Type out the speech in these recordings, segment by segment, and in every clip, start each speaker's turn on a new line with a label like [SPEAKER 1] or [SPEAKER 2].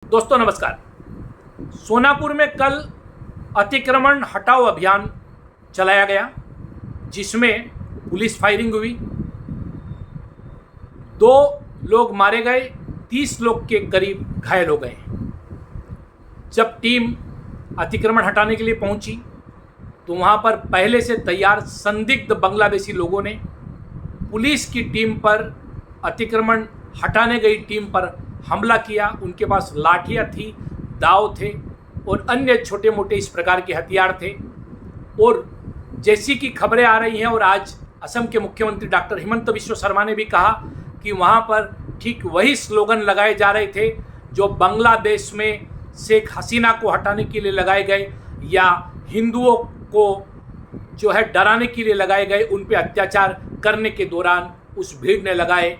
[SPEAKER 1] दोस्तों नमस्कार। सोनापुर में कल अतिक्रमण हटाओ अभियान चलाया गया, जिसमें पुलिस फायरिंग हुई। 2 लोग मारे गए, 30 लोग के करीब घायल हो गए। जब टीम अतिक्रमण हटाने के लिए पहुंची तो वहां पर पहले से तैयार संदिग्ध बांग्लादेशी लोगों ने पुलिस की टीम पर, अतिक्रमण हटाने गई टीम पर हमला किया। उनके पास लाठियां थी, दाव थे और अन्य छोटे मोटे इस प्रकार के हथियार थे। और जैसी कि खबरें आ रही हैं, और आज असम के मुख्यमंत्री डॉक्टर हिमंत बिस्वा शर्मा ने भी कहा कि वहाँ पर ठीक वही स्लोगन लगाए जा रहे थे जो बांग्लादेश में शेख हसीना को हटाने के लिए लगाए गए या हिंदुओं को जो है डराने के लिए लगाए गए, उन पे अत्याचार करने के दौरान उस भीड़ ने लगाए।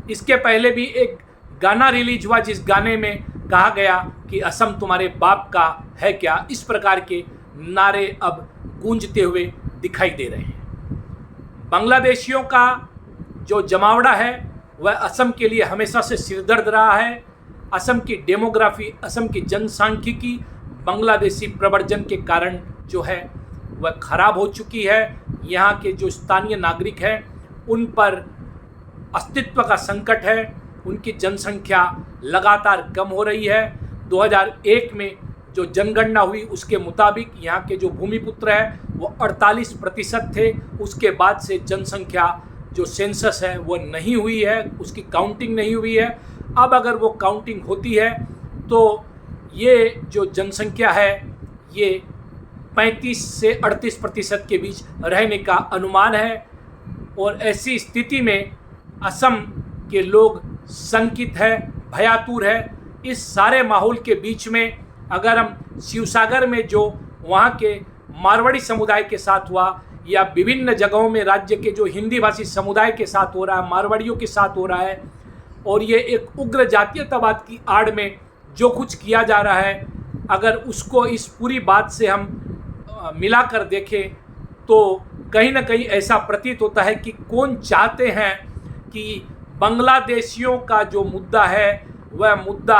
[SPEAKER 1] इसके पहले भी एक गाना रिलीज हुआ जिस गाने में कहा गया कि असम तुम्हारे बाप का है क्या। इस प्रकार के नारे अब गूंजते हुए दिखाई दे रहे हैं। बांग्लादेशियों का जो जमावड़ा है वह असम के लिए हमेशा से सिरदर्द रहा है। असम की डेमोग्राफी, असम की जनसांख्यिकी बांग्लादेशी प्रव्रजन के कारण जो है वह खराब हो चुकी है। यहाँ के जो स्थानीय नागरिक हैं उन पर अस्तित्व का संकट है। उनकी जनसंख्या लगातार कम हो रही है। 2001 में जो जनगणना हुई उसके मुताबिक यहाँ के जो भूमिपुत्र है वो 48% थे। उसके बाद से जनसंख्या जो सेंसस है वो नहीं हुई है, उसकी काउंटिंग नहीं हुई है। अब अगर वो काउंटिंग होती है तो ये जो जनसंख्या है ये 35 से 38% के बीच रहने का अनुमान है। और ऐसी स्थिति में असम के लोग शंकित है, भयातुर है। इस सारे माहौल के बीच में अगर हम शिवसागर में जो वहाँ के मारवाड़ी समुदाय के साथ हुआ या विभिन्न जगहों में राज्य के जो हिंदी भाषी समुदाय के साथ हो रहा है, मारवाड़ियों के साथ हो रहा है, और ये एक उग्र जातीयतावाद की आड़ में जो कुछ किया जा रहा है, अगर उसको इस पूरी बात से हम मिलाकर देखें तो कहीं ना कहीं ऐसा प्रतीत होता है कि कौन चाहते हैं कि बांग्लादेशियों का जो मुद्दा है वह मुद्दा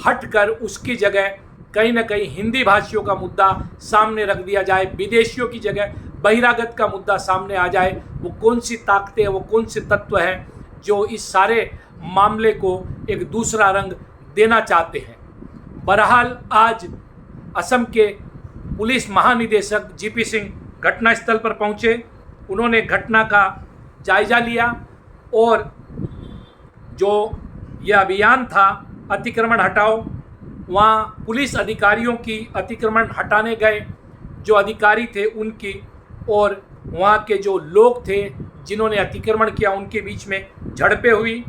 [SPEAKER 1] हटकर उसकी जगह कहीं ना कहीं हिंदी भाषियों का मुद्दा सामने रख दिया जाए, विदेशियों की जगह बहिरागत का मुद्दा सामने आ जाए। वो कौन सी ताकतें, वो कौन से तत्व हैं जो इस सारे मामले को एक दूसरा रंग देना चाहते हैं। बहरहाल आज असम के पुलिस महानिदेशक जीपी सिंह घटनास्थल पर पहुंचे। उन्होंने घटना का जायजा लिया और जो यह अभियान था अतिक्रमण हटाओ, वहाँ पुलिस अधिकारियों की, अतिक्रमण हटाने गए जो अधिकारी थे उनकी, और वहाँ के जो लोग थे जिन्होंने अतिक्रमण किया उनके बीच में झड़पें हुई।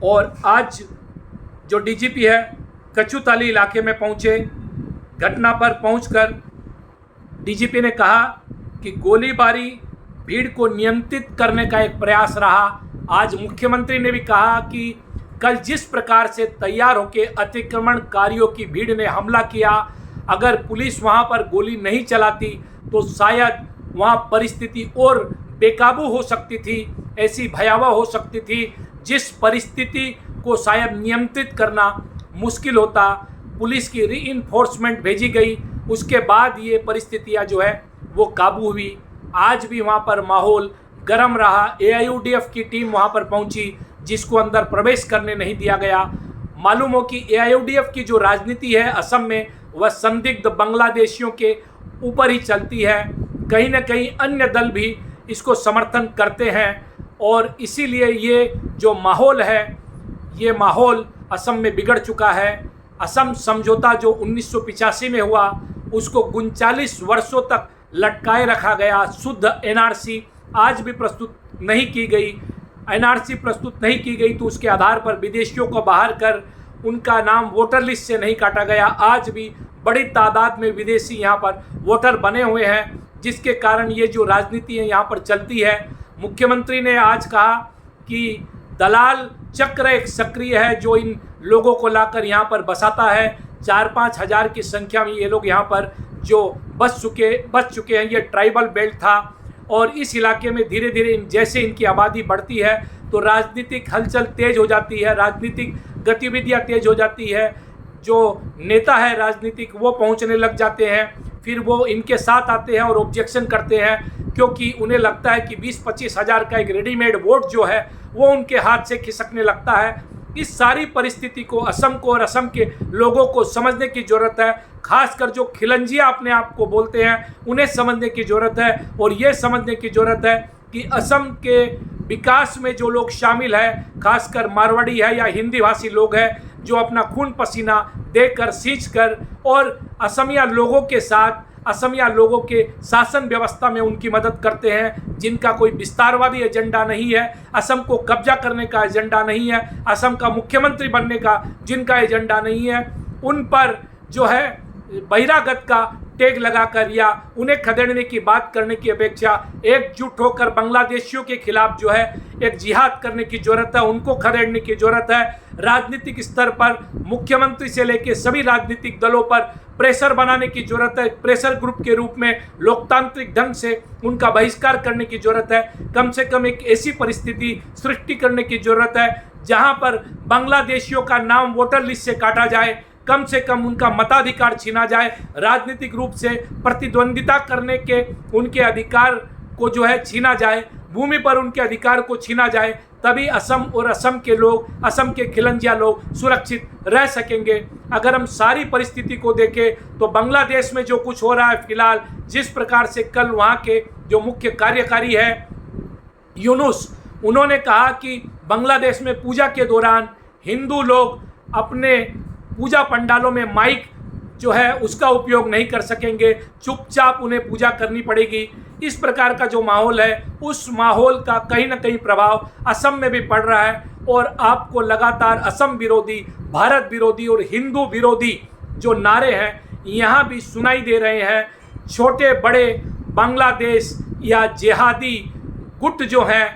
[SPEAKER 1] और आज जो डीजीपी है कचुताली इलाके में पहुँचे। घटना पर पहुंचकर डीजीपी ने कहा कि गोलीबारी भीड़ को नियंत्रित करने का एक प्रयास रहा। आज मुख्यमंत्री ने भी कहा कि कल जिस प्रकार से तैयार होकर अतिक्रमणकारियों की भीड़ ने हमला किया, अगर पुलिस वहां पर गोली नहीं चलाती तो शायद वहां परिस्थिति और बेकाबू हो सकती थी, ऐसी भयावह हो सकती थी जिस परिस्थिति को शायद नियंत्रित करना मुश्किल होता। पुलिस की रीइंफोर्समेंट भेजी गई, उसके बाद ये परिस्थितियां जो है वो काबू हुई। आज भी वहाँ पर माहौल गर्म रहा। AIUDF की टीम वहाँ पर पहुँची जिसको अंदर प्रवेश करने नहीं दिया गया। मालूम हो कि AIUDF की जो राजनीति है असम में वह संदिग्ध बांग्लादेशियों के ऊपर ही चलती है। कहीं ना कहीं अन्य दल भी इसको समर्थन करते हैं और इसीलिए ये जो माहौल है ये माहौल असम में बिगड़ चुका है। असम समझौता जो 1985 में हुआ उसको 39 वर्षों तक लटकाए रखा गया। शुद्ध NRC आज भी प्रस्तुत नहीं की गई। NRC प्रस्तुत नहीं की गई तो उसके आधार पर विदेशियों को बाहर कर उनका नाम वोटर लिस्ट से नहीं काटा गया। आज भी बड़ी तादाद में विदेशी यहाँ पर वोटर बने हुए हैं, जिसके कारण ये जो राजनीति है यहाँ पर चलती है। मुख्यमंत्री ने आज कहा कि दलाल चक्र एक सक्रिय है जो इन लोगों को लाकर यहाँ पर बसाता है। 4-5 हज़ार की संख्या में ये लोग यहाँ पर जो बस चुके हैं। ये ट्राइबल बेल्ट था और इस इलाके में धीरे धीरे जैसे इनकी आबादी बढ़ती है तो राजनीतिक हलचल तेज हो जाती है, राजनीतिक गतिविधियां तेज हो जाती है। जो नेता है राजनीतिक वो पहुंचने लग जाते हैं। फिर वो इनके साथ आते हैं और ऑब्जेक्शन करते हैं, क्योंकि उन्हें लगता है कि 20-25 हज़ार का एक रेडीमेड वोट जो है वो उनके हाथ से खिसकने लगता है। इस सारी परिस्थिति को असम को और असम के लोगों को समझने की ज़रूरत है। खासकर जो खिलंजिया अपने आप को बोलते हैं उन्हें समझने की ज़रूरत है, और ये समझने की ज़रूरत है कि असम के विकास में जो लोग शामिल हैं, खासकर मारवाड़ी है या हिंदी भाषी लोग हैं, जो अपना खून पसीना देकर सींच कर और असमिया लोगों के साथ असमिया लोगों के शासन व्यवस्था में उनकी मदद करते हैं, जिनका कोई विस्तारवादी एजेंडा नहीं है, असम को कब्जा करने का एजेंडा नहीं है, असम का मुख्यमंत्री बनने का जिनका एजेंडा नहीं है, उन पर जो है बहिरागत का टैग लगाकर या उन्हें खदेड़ने की बात करने की अपेक्षा एकजुट होकर बांग्लादेशियों के खिलाफ जो है एक जिहाद करने की ज़रूरत है, उनको खदेड़ने की ज़रूरत है। राजनीतिक स्तर पर मुख्यमंत्री से लेकर सभी राजनीतिक दलों पर प्रेशर बनाने की ज़रूरत है। प्रेशर ग्रुप के रूप में लोकतांत्रिक ढंग से उनका बहिष्कार करने की ज़रूरत है। कम से कम एक ऐसी परिस्थिति सृष्टि करने की ज़रूरत है जहां पर बांग्लादेशियों का नाम वोटर लिस्ट से काटा जाए, कम से कम उनका मताधिकार छीना जाए, राजनीतिक रूप से प्रतिद्वंदिता करने के उनके अधिकार को जो है छीना जाए, भूमि पर उनके अधिकार को छीना जाए, तभी असम और असम के लोग, असम के खिलंजिया लोग सुरक्षित रह सकेंगे। अगर हम सारी परिस्थिति को देखें तो बांग्लादेश में जो कुछ हो रहा है फिलहाल, जिस प्रकार से कल वहाँ के जो मुख्य कार्यकारी है यूनुस, उन्होंने कहा कि बांग्लादेश में पूजा के दौरान हिंदू लोग अपने पूजा पंडालों में माइक जो है उसका उपयोग नहीं कर सकेंगे, चुपचाप उन्हें पूजा करनी पड़ेगी। इस प्रकार का जो माहौल है, उस माहौल का कहीं ना कहीं प्रभाव असम में भी पड़ रहा है, और आपको लगातार असम विरोधी, भारत विरोधी और हिंदू विरोधी जो नारे हैं यहाँ भी सुनाई दे रहे हैं। छोटे बड़े बांग्लादेश या जिहादी गुट जो हैं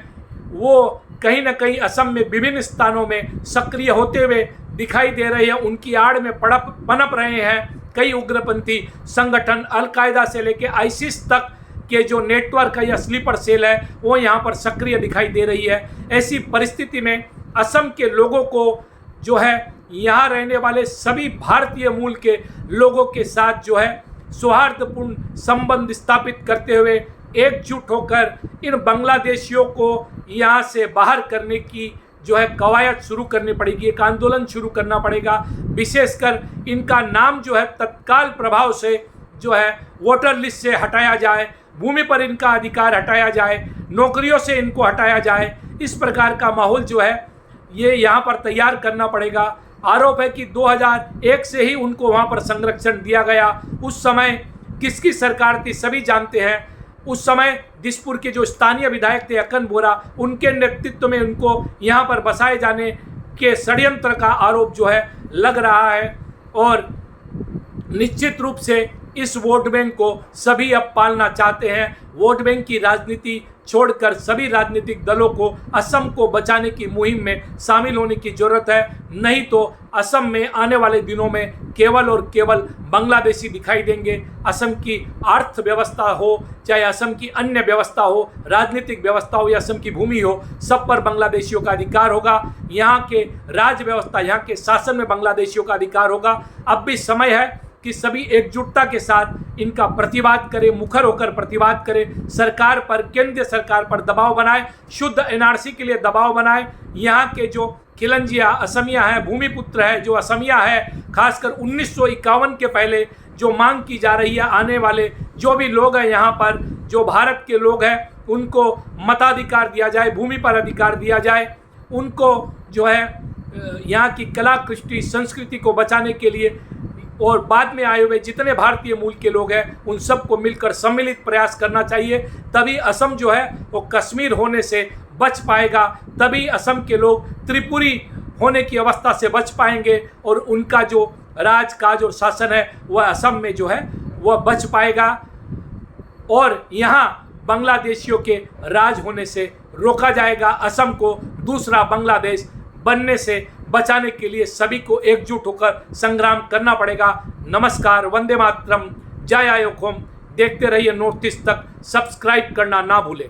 [SPEAKER 1] वो कहीं ना कहीं असम में विभिन्न स्थानों में सक्रिय होते हुए दिखाई दे रहे हैं। उनकी आड़ में पनप रहे हैं कई उग्रपंथी संगठन, अलकायदा से लेकर आईसिस तक के जो नेटवर्क है या स्लीपर सेल है वो यहाँ पर सक्रिय दिखाई दे रही है। ऐसी परिस्थिति में असम के लोगों को जो है यहाँ रहने वाले सभी भारतीय मूल के लोगों के साथ जो है सौहार्दपूर्ण संबंध स्थापित करते हुए एकजुट होकर इन बांग्लादेशियों को यहाँ से बाहर करने की जो है कवायद शुरू करनी पड़ेगी, एक आंदोलन शुरू करना पड़ेगा। विशेषकर इनका नाम जो है तत्काल प्रभाव से जो है वोटर लिस्ट से हटाया जाए, भूमि पर इनका अधिकार हटाया जाए, नौकरियों से इनको हटाया जाए। इस प्रकार का माहौल जो है ये यहाँ पर तैयार करना पड़ेगा। आरोप है कि 2001 से ही उनको वहाँ पर संरक्षण दिया गया। उस समय किसकी सरकार थी सभी जानते हैं। उस समय दिसपुर के जो स्थानीय विधायक थे अकन बोरा, उनके नेतृत्व में उनको यहाँ पर बसाए जाने के षड्यंत्र का आरोप जो है लग रहा है, और निश्चित रूप से इस वोट बैंक को सभी अब पालना चाहते हैं। वोट बैंक की राजनीति छोड़कर सभी राजनीतिक दलों को असम को बचाने की मुहिम में शामिल होने की जरूरत है, नहीं तो असम में आने वाले दिनों में केवल और केवल बांग्लादेशी दिखाई देंगे। असम की अर्थव्यवस्था हो, चाहे असम की अन्य व्यवस्था हो, राजनीतिक व्यवस्था हो या असम की भूमि हो, सब पर बांग्लादेशियों का अधिकार होगा। यहाँ के राज्य व्यवस्था, यहाँ के शासन में बांग्लादेशियों का अधिकार होगा। अब भी समय है कि सभी एकजुटता के साथ इनका प्रतिवाद करें, मुखर होकर प्रतिवाद करें, सरकार पर, केंद्र सरकार पर दबाव बनाए, शुद्ध एनआरसी के लिए दबाव बनाए। यहाँ के जो खिलंजिया असमिया है, भूमिपुत्र है, जो असमिया है, खासकर 1951 के पहले जो मांग की जा रही है, आने वाले जो भी लोग हैं यहाँ पर, जो भारत के लोग हैं, उनको मताधिकार दिया जाए, भूमि पर अधिकार दिया जाए, उनको जो है यहाँ की कला, कृष्टि, संस्कृति को बचाने के लिए, और बाद में आए हुए जितने भारतीय मूल के लोग हैं उन सबको मिलकर सम्मिलित प्रयास करना चाहिए। तभी असम जो है वो कश्मीर होने से बच पाएगा, तभी असम के लोग त्रिपुरी होने की अवस्था से बच पाएंगे, और उनका जो राज काज और शासन है वह असम में जो है वह बच पाएगा, और यहाँ बांग्लादेशियों के राज होने से रोका जाएगा। असम को दूसरा बांग्लादेश बनने से बचाने के लिए सभी को एकजुट होकर संग्राम करना पड़ेगा। नमस्कार, वंदे मातरम, जय आयोग होम। देखते रहिए नॉर्थ ईस्ट तक, सब्सक्राइब करना ना भूलें।